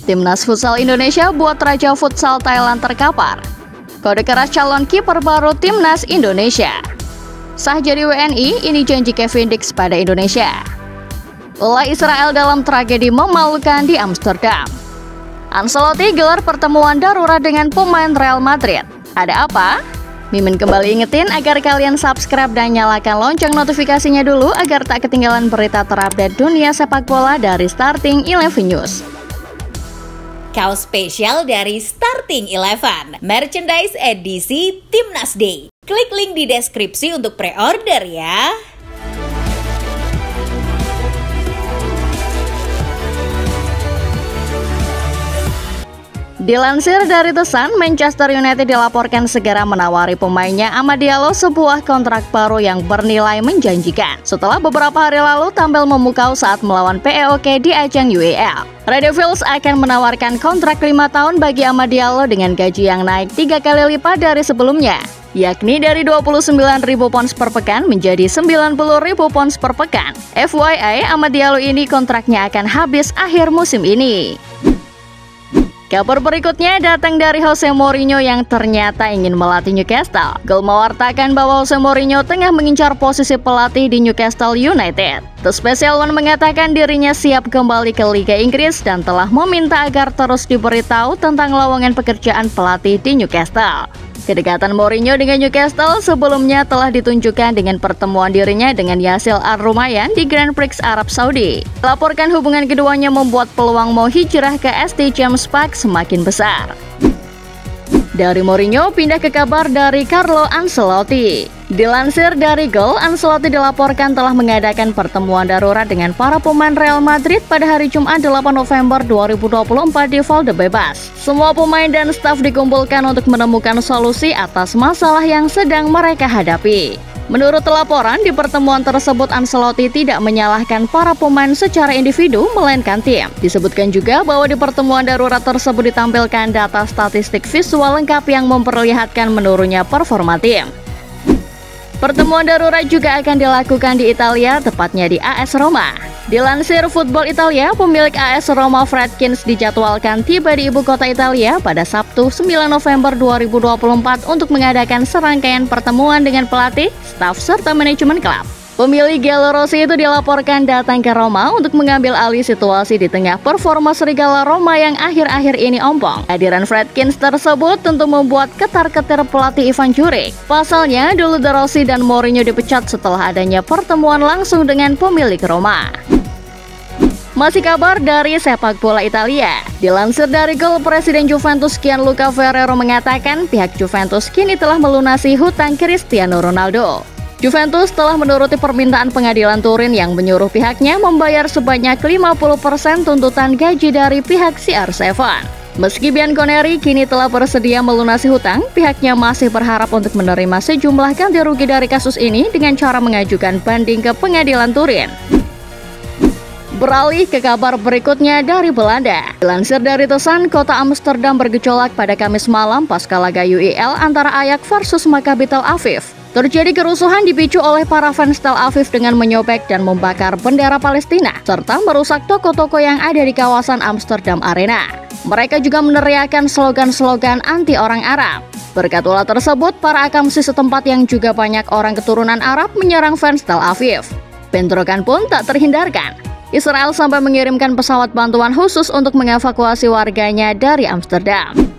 Timnas Futsal Indonesia buat Raja Futsal Thailand terkapar. Kode keras calon kiper baru Timnas Indonesia. Sah jadi WNI, ini janji Kevin Dix pada Indonesia. Ulah Israel dalam tragedi memalukan di Amsterdam. Ancelotti gelar pertemuan darurat dengan pemain Real Madrid. Ada apa? Mimin kembali ingetin agar kalian subscribe dan nyalakan lonceng notifikasinya dulu agar tak ketinggalan berita terupdate dunia sepak bola dari Starting 11 News. Kaos spesial dari Starting 11, merchandise edisi Timnas Day. Klik link di deskripsi untuk pre-order ya. Dilansir dari The Sun, Manchester United dilaporkan segera menawari pemainnya Amad Diallo sebuah kontrak baru yang bernilai menjanjikan. Setelah beberapa hari lalu tampil memukau saat melawan PAOK di ajang UEL. Red Devils akan menawarkan kontrak 5 tahun bagi Amad Diallo dengan gaji yang naik 3 kali lipat dari sebelumnya, yakni dari 29.000 pounds per pekan menjadi 90.000 pounds per pekan. FYI, Amad Diallo ini kontraknya akan habis akhir musim ini. Kabar berikutnya datang dari Jose Mourinho yang ternyata ingin melatih Newcastle. Goal mewartakan bahwa Jose Mourinho tengah mengincar posisi pelatih di Newcastle United. The Special One mengatakan dirinya siap kembali ke Liga Inggris dan telah meminta agar terus diberitahu tentang lowongan pekerjaan pelatih di Newcastle. Kedekatan Mourinho dengan Newcastle sebelumnya telah ditunjukkan dengan pertemuan dirinya dengan Yasir Al-Rumayyan di Grand Prix Arab Saudi. Laporkan hubungan keduanya membuat peluang mau hijrah ke ST James Park semakin besar. Dari Mourinho pindah ke kabar dari Carlo Ancelotti. Dilansir dari Goal, Ancelotti dilaporkan telah mengadakan pertemuan darurat dengan para pemain Real Madrid pada hari Jumat 8 November 2024 di Valdebebas. Semua pemain dan staf dikumpulkan untuk menemukan solusi atas masalah yang sedang mereka hadapi. Menurut laporan, di pertemuan tersebut Ancelotti tidak menyalahkan para pemain secara individu, melainkan tim. Disebutkan juga bahwa di pertemuan darurat tersebut ditampilkan data statistik visual lengkap yang memperlihatkan menurunnya performa tim. Pertemuan darurat juga akan dilakukan di Italia, tepatnya di AS Roma. Dilansir Football Italia, pemilik AS Roma Fredkins dijadwalkan tiba di ibu kota Italia pada Sabtu 9 November 2024 untuk mengadakan serangkaian pertemuan dengan pelatih, staf, serta manajemen klub. Pemilik Giallorossi itu dilaporkan datang ke Roma untuk mengambil alih situasi di tengah performa Serigala Roma yang akhir-akhir ini ompong. Kehadiran Fredkins tersebut tentu membuat ketar-ketir pelatih Ivan Juric. Pasalnya, dulu De Rossi dan Mourinho dipecat setelah adanya pertemuan langsung dengan pemilik Roma. Masih kabar dari sepak bola Italia. Dilansir dari Goal, Presiden Juventus Gianluca Ferrero mengatakan pihak Juventus kini telah melunasi hutang Cristiano Ronaldo. Juventus telah menuruti permintaan pengadilan Turin yang menyuruh pihaknya membayar sebanyak 50% tuntutan gaji dari pihak CR7. Meski Bianconeri kini telah bersedia melunasi hutang, pihaknya masih berharap untuk menerima sejumlah ganti rugi dari kasus ini dengan cara mengajukan banding ke pengadilan Turin. Beralih ke kabar berikutnya dari Belanda. Dilansir dari The Sun, kota Amsterdam bergejolak pada Kamis malam pasca laga UEL antara Ajax versus Maccabi Tel Aviv. Terjadi kerusuhan dipicu oleh para fans Tel Aviv dengan menyobek dan membakar bendera Palestina, serta merusak toko-toko yang ada di kawasan Amsterdam Arena. Mereka juga meneriakkan slogan-slogan anti orang Arab. Berkat ulah tersebut, para akamsi setempat yang juga banyak orang keturunan Arab menyerang fans Tel Aviv. Bentrokan pun tak terhindarkan. Israel sampai mengirimkan pesawat bantuan khusus untuk mengevakuasi warganya dari Amsterdam.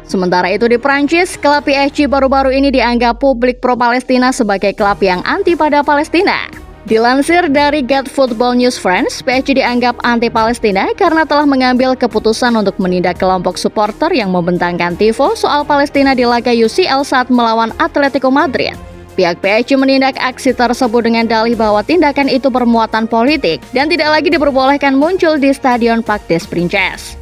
Sementara itu di Prancis, klub PSG baru-baru ini dianggap publik pro-Palestina sebagai klub yang anti pada Palestina. Dilansir dari Get Football News France, PSG dianggap anti-Palestina karena telah mengambil keputusan untuk menindak kelompok supporter yang membentangkan tifo soal Palestina di laga UCL saat melawan Atletico Madrid. Pihak PSG menindak aksi tersebut dengan dalih bahwa tindakan itu bermuatan politik dan tidak lagi diperbolehkan muncul di Stadion Parc des Princes.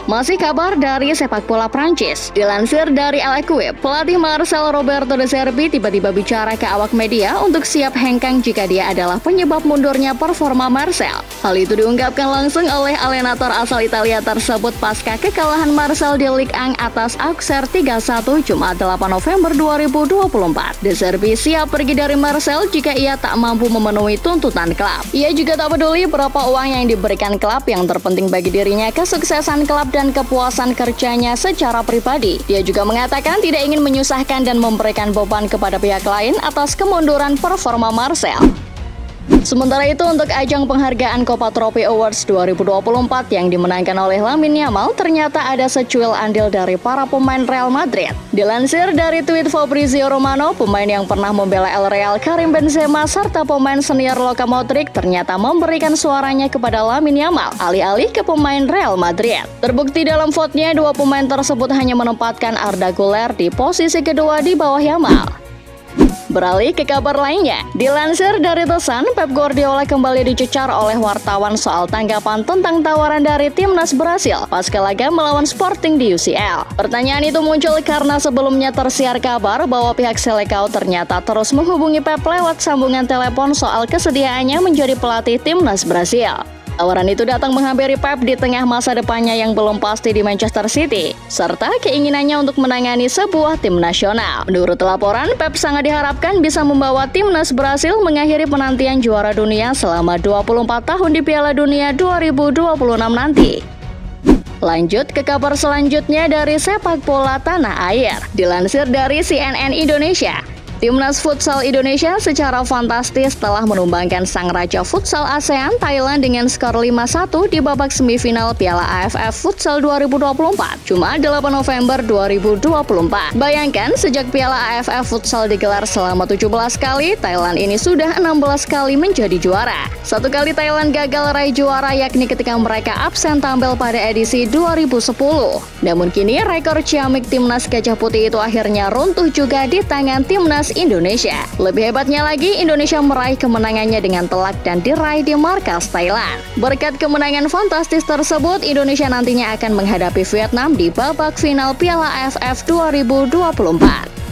Masih kabar dari sepak bola Prancis. Dilansir dari L'Equipe, pelatih Marcel Roberto De Zerbi tiba-tiba bicara ke awak media untuk siap hengkang jika dia adalah penyebab mundurnya performa Marcel. Hal itu diungkapkan langsung oleh alienator asal Italia tersebut pasca kekalahan Marcel di Ligue 1 atas Auxerre 3-1 Jumat 8 November 2024. De Zerbi siap pergi dari Marcel jika ia tak mampu memenuhi tuntutan klub. Ia juga tak peduli berapa uang yang diberikan klub, yang terpenting bagi dirinya kesuksesan klub dan kepuasan kerjanya secara pribadi. Dia juga mengatakan tidak ingin menyusahkan dan memberikan beban kepada pihak lain atas kemunduran performa Marcel. Sementara itu, untuk ajang penghargaan Copa Trophy Awards 2024 yang dimenangkan oleh Lamine Yamal, ternyata ada secuil andil dari para pemain Real Madrid. Dilansir dari tweet Fabrizio Romano, pemain yang pernah membela El Real Karim Benzema serta pemain senior Luka Modric ternyata memberikan suaranya kepada Lamine Yamal, alih-alih ke pemain Real Madrid. Terbukti dalam vote-nya, dua pemain tersebut hanya menempatkan Arda Güler di posisi kedua di bawah Yamal. Beralih ke kabar lainnya, dilansir dari The Sun, Pep Guardiola kembali dicecar oleh wartawan soal tanggapan tentang tawaran dari timnas Brasil pasca laga melawan Sporting di UCL. Pertanyaan itu muncul karena sebelumnya tersiar kabar bahwa pihak Selecao ternyata terus menghubungi Pep lewat sambungan telepon soal kesediaannya menjadi pelatih timnas Brasil. Tawaran itu datang menghampiri Pep di tengah masa depannya yang belum pasti di Manchester City, serta keinginannya untuk menangani sebuah tim nasional. Menurut laporan, Pep sangat diharapkan bisa membawa timnas Brasil mengakhiri penantian juara dunia selama 24 tahun di Piala Dunia 2026 nanti. Lanjut ke kabar selanjutnya dari sepak bola tanah air. Dilansir dari CNN Indonesia, Timnas Futsal Indonesia secara fantastis telah menumbangkan sang raja futsal ASEAN Thailand dengan skor 5-1 di babak semifinal Piala AFF Futsal 2024, Jumat 8 November 2024. Bayangkan, sejak Piala AFF Futsal digelar selama 17 kali, Thailand ini sudah 16 kali menjadi juara. Satu kali Thailand gagal raih juara, yakni ketika mereka absen tampil pada edisi 2010. Namun kini rekor ciamik Timnas Gajah Putih itu akhirnya runtuh juga di tangan Timnas Indonesia. Lebih hebatnya lagi, Indonesia meraih kemenangannya dengan telak dan diraih di markas Thailand. Berkat kemenangan fantastis tersebut, Indonesia nantinya akan menghadapi Vietnam di babak final Piala AFF 2024.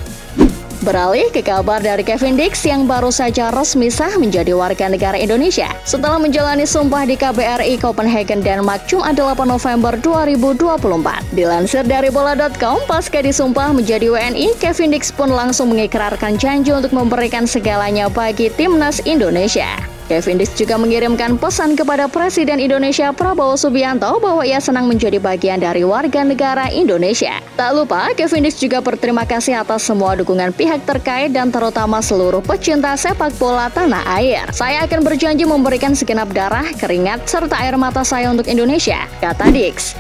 Beralih ke kabar dari Kevin Dix yang baru saja resmi sah menjadi warga negara Indonesia setelah menjalani sumpah di KBRI Copenhagen, Denmark, Jumat 8 November 2024. Dilansir dari bola.com, pasca disumpah menjadi WNI, Kevin Dix pun langsung mengikrarkan janji untuk memberikan segalanya bagi timnas Indonesia. Kevin Dix juga mengirimkan pesan kepada Presiden Indonesia Prabowo Subianto bahwa ia senang menjadi bagian dari warga negara Indonesia. Tak lupa, Kevin Dix juga berterima kasih atas semua dukungan pihak terkait dan terutama seluruh pecinta sepak bola tanah air. Saya akan berjanji memberikan segenap darah, keringat, serta air mata saya untuk Indonesia, kata Dix.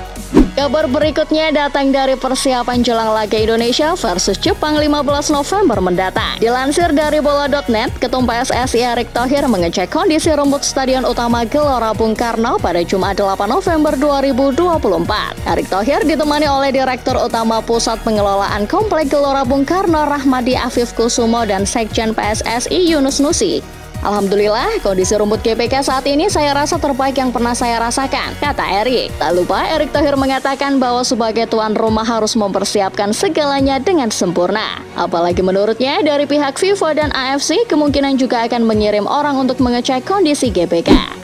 Kabar berikutnya datang dari persiapan jelang laga Indonesia versus Jepang 15 November mendatang. Dilansir dari bola.net, Ketum PSSI Erick Thohir mengecek kondisi rumput Stadion Utama Gelora Bung Karno pada Jumat 8 November 2024. Erick Thohir ditemani oleh Direktur Utama Pusat Pengelolaan Komplek Gelora Bung Karno Rahmadi Afif Kusumo dan Sekjen PSSI Yunus Nusi. Alhamdulillah, kondisi rumput GBK saat ini saya rasa terbaik yang pernah saya rasakan, kata Erick. Tak lupa, Erick Thohir mengatakan bahwa sebagai tuan rumah harus mempersiapkan segalanya dengan sempurna. Apalagi menurutnya, dari pihak FIFA dan AFC kemungkinan juga akan mengirim orang untuk mengecek kondisi GBK.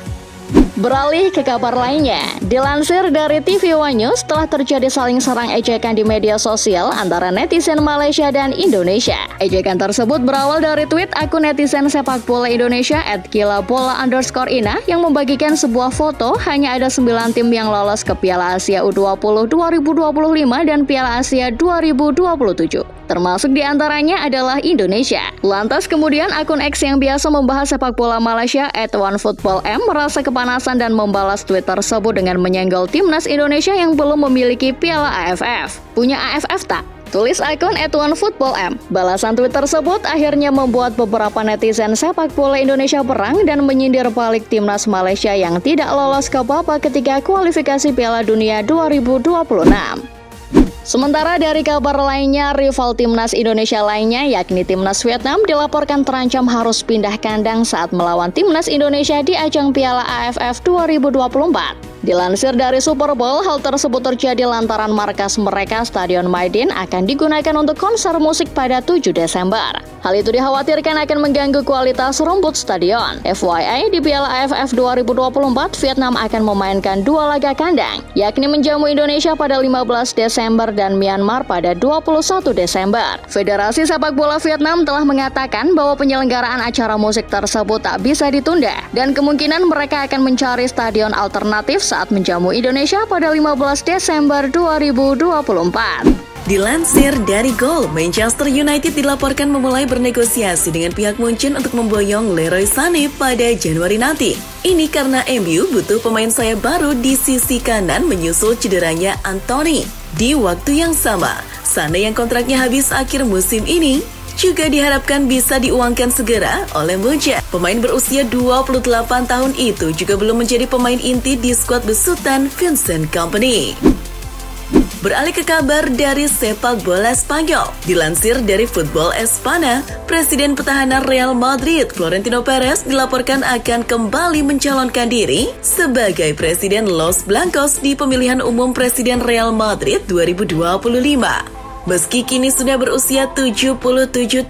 Beralih ke kabar lainnya, dilansir dari TV One News, setelah terjadi saling serang ejekan di media sosial antara netizen Malaysia dan Indonesia. Ejekan tersebut berawal dari tweet akun netizen sepak bola Indonesia @gilabola_ina yang membagikan sebuah foto hanya ada 9 tim yang lolos ke Piala Asia U20 2025 dan Piala Asia 2027. Termasuk diantaranya adalah Indonesia. Lantas kemudian akun X yang biasa membahas sepak bola Malaysia @OneFootballM merasa kepanasan dan membalas tweet tersebut dengan menyenggol timnas Indonesia yang belum memiliki Piala AFF. Punya AFF tak? Tulis akun @OneFootballM. Balasan tweet tersebut akhirnya membuat beberapa netizen sepak bola Indonesia berang dan menyindir balik timnas Malaysia yang tidak lolos ke babak ketiga kualifikasi Piala Dunia 2026. Sementara dari kabar lainnya, rival timnas Indonesia lainnya yakni timnas Vietnam dilaporkan terancam harus pindah kandang saat melawan timnas Indonesia di ajang Piala AFF 2024. Dilansir dari Super Bowl, hal tersebut terjadi lantaran markas mereka Stadion Maidin akan digunakan untuk konser musik pada 7 Desember. Hal itu dikhawatirkan akan mengganggu kualitas rumput stadion. FYI, di Piala AFF 2024, Vietnam akan memainkan 2 laga kandang, yakni menjamu Indonesia pada 15 Desember dan Myanmar pada 21 Desember. Federasi Sepak Bola Vietnam telah mengatakan bahwa penyelenggaraan acara musik tersebut tak bisa ditunda, dan kemungkinan mereka akan mencari stadion alternatif saat menjamu Indonesia pada 15 Desember 2024. Dilansir dari Goal, Manchester United dilaporkan memulai bernegosiasi dengan pihak Munchen untuk memboyong Leroy Sané pada Januari nanti. Ini karena MU butuh pemain sayap baru di sisi kanan menyusul cederanya Anthony. Di waktu yang sama, Sané yang kontraknya habis akhir musim ini juga diharapkan bisa diuangkan segera oleh Munchen. Pemain berusia 28 tahun itu juga belum menjadi pemain inti di skuad besutan Vincent Kompany. Beralih ke kabar dari sepak bola Spanyol. Dilansir dari Football Espana, Presiden Petahana Real Madrid, Florentino Perez, dilaporkan akan kembali mencalonkan diri sebagai Presiden Los Blancos di pemilihan umum Presiden Real Madrid 2025. Meski kini sudah berusia 77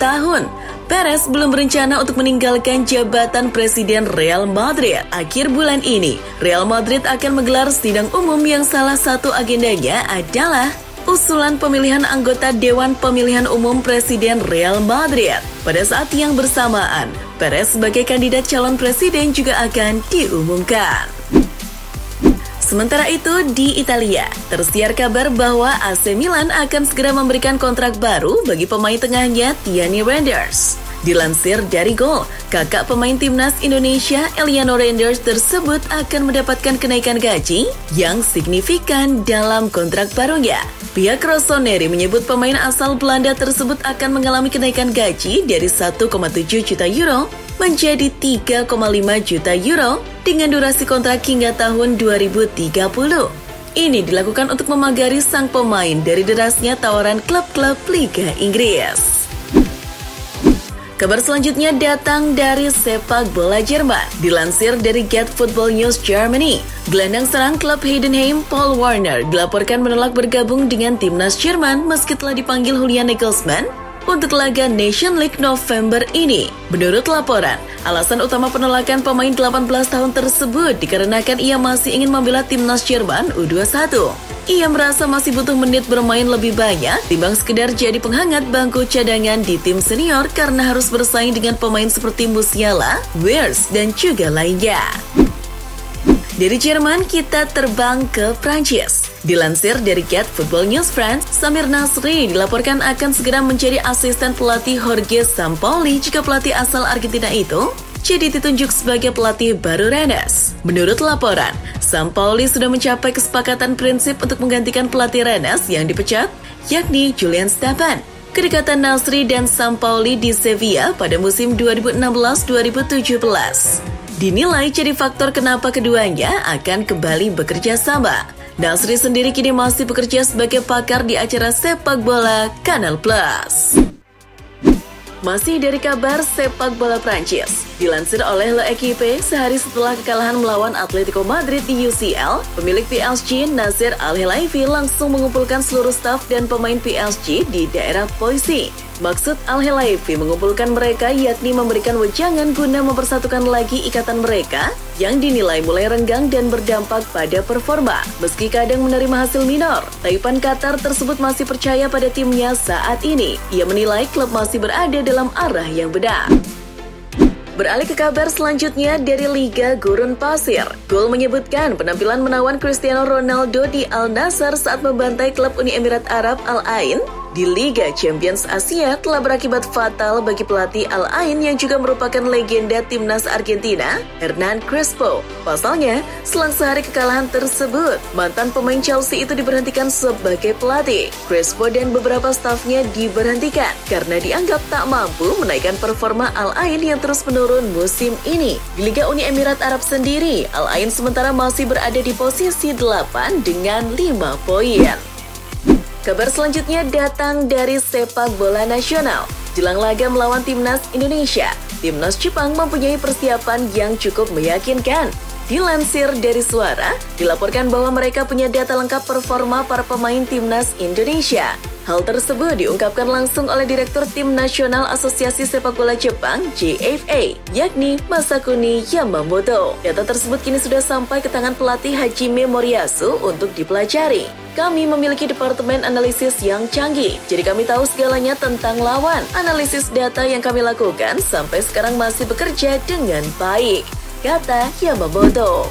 tahun, Perez belum berencana untuk meninggalkan jabatan Presiden Real Madrid. Akhir bulan ini, Real Madrid akan menggelar sidang umum yang salah satu agendanya adalah usulan pemilihan anggota Dewan Pemilihan Umum Presiden Real Madrid. Pada saat yang bersamaan, Perez sebagai kandidat calon presiden juga akan diumumkan. Sementara itu, di Italia, tersiar kabar bahwa AC Milan akan segera memberikan kontrak baru bagi pemain tengahnya Tiani Reinders. Dilansir dari Goal, kakak pemain timnas Indonesia Eliano Reinders tersebut akan mendapatkan kenaikan gaji yang signifikan dalam kontrak barunya. Pihak Rossoneri menyebut pemain asal Belanda tersebut akan mengalami kenaikan gaji dari 1,7 juta euro menjadi 3,5 juta euro dengan durasi kontrak hingga tahun 2030. Ini dilakukan untuk memagari sang pemain dari derasnya tawaran klub-klub Liga Inggris. Kabar selanjutnya datang dari sepak bola Jerman. Dilansir dari Get Football News Germany, gelandang serang klub Heidenheim Paul Warner dilaporkan menolak bergabung dengan timnas Jerman meski telah dipanggil Julian Nagelsmann untuk laga Nation League November ini. Menurut laporan, alasan utama penolakan pemain 18 tahun tersebut dikarenakan ia masih ingin membela timnas Jerman U21. Ia merasa masih butuh menit bermain lebih banyak timbang sekedar jadi penghangat bangku cadangan di tim senior karena harus bersaing dengan pemain seperti Musiala, Wirtz, dan juga lainnya. Dari Jerman kita terbang ke Prancis. Dilansir dari Get Football News France, Samir Nasri dilaporkan akan segera menjadi asisten pelatih Jorge Sampaoli jika pelatih asal Argentina itu jadi ditunjuk sebagai pelatih baru Rennes. Menurut laporan, Sampaoli sudah mencapai kesepakatan prinsip untuk menggantikan pelatih Rennes yang dipecat, yakni Julian Stapan. Kedekatan Nasri dan Sampaoli di Sevilla pada musim 2016-2017 dinilai jadi faktor kenapa keduanya akan kembali bekerja sama. Nasri sendiri kini masih bekerja sebagai pakar di acara sepak bola Canal Plus. Masih dari kabar sepak bola Prancis. Dilansir oleh L'Equipe, sehari setelah kekalahan melawan Atletico Madrid di UCL, pemilik PSG Nasser Al-Khelaifi langsung mengumpulkan seluruh staf dan pemain PSG di daerah Poissy. Maksud Al-Khelaifi mengumpulkan mereka yakni memberikan wejangan guna mempersatukan lagi ikatan mereka yang dinilai mulai renggang dan berdampak pada performa. Meski kadang menerima hasil minor, Taipan Qatar tersebut masih percaya pada timnya saat ini. Ia menilai klub masih berada dalam arah yang benar. Beralih ke kabar selanjutnya dari Liga Gurun Pasir. Goal menyebutkan penampilan menawan Cristiano Ronaldo di Al Nassr saat membantai klub Uni Emirat Arab Al Ain di Liga Champions Asia telah berakibat fatal bagi pelatih Al Ain yang juga merupakan legenda timnas Argentina, Hernan Crespo. Pasalnya, selang sehari kekalahan tersebut, mantan pemain Chelsea itu diberhentikan sebagai pelatih. Crespo dan beberapa stafnya diberhentikan karena dianggap tak mampu menaikkan performa Al Ain yang terus menurun musim ini. Di Liga Uni Emirat Arab sendiri, Al Ain sementara masih berada di posisi 8 dengan 5 poin. Kabar selanjutnya datang dari sepak bola nasional. Jelang laga melawan timnas Indonesia, timnas Jepang mempunyai persiapan yang cukup meyakinkan. Dilansir dari Suara, dilaporkan bahwa mereka punya data lengkap performa para pemain Timnas Indonesia. Hal tersebut diungkapkan langsung oleh Direktur Tim Nasional Asosiasi Sepak Bola Jepang JFA, yakni Masakuni Yamamoto. Data tersebut kini sudah sampai ke tangan pelatih Hajime Moriyasu untuk dipelajari. Kami memiliki departemen analisis yang canggih, jadi kami tahu segalanya tentang lawan. Analisis data yang kami lakukan sampai sekarang masih bekerja dengan baik, kata Yamamoto.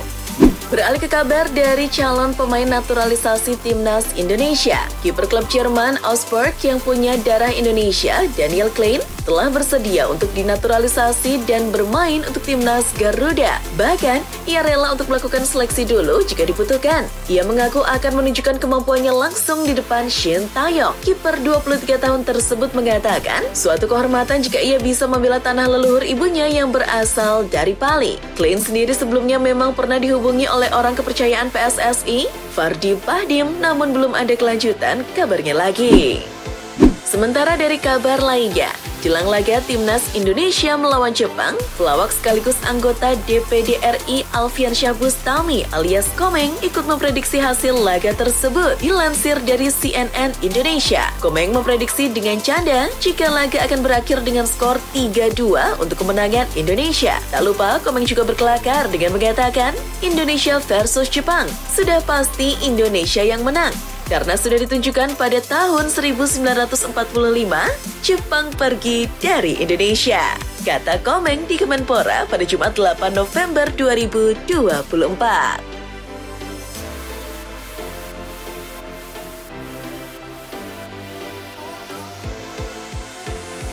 Beralih ke kabar dari calon pemain naturalisasi Timnas Indonesia. Kiper klub Jerman Augsburg yang punya darah Indonesia, Daniel Klein, telah bersedia untuk dinaturalisasi dan bermain untuk Timnas Garuda. Bahkan, ia rela untuk melakukan seleksi dulu jika dibutuhkan. Ia mengaku akan menunjukkan kemampuannya langsung di depan Shin Tae-yong. Kiper 23 tahun tersebut mengatakan, suatu kehormatan jika ia bisa membela tanah leluhur ibunya yang berasal dari Bali. Klein sendiri sebelumnya memang pernah dihubungi oleh orang kepercayaan PSSI, Fardi Bahdim, namun belum ada kelanjutan kabarnya lagi. Sementara dari kabar lainnya, jelang laga Timnas Indonesia melawan Jepang, pelawak sekaligus anggota DPD RI Alfian Syah Bustami alias Komeng ikut memprediksi hasil laga tersebut. Dilansir dari CNN Indonesia, Komeng memprediksi dengan canda jika laga akan berakhir dengan skor 3-2 untuk kemenangan Indonesia. Tak lupa, Komeng juga berkelakar dengan mengatakan, Indonesia versus Jepang, sudah pasti Indonesia yang menang. Karena sudah ditunjukkan pada tahun 1945, Jepang pergi dari Indonesia, kata Komeng di Kemenpora pada Jumat 8 November 2024.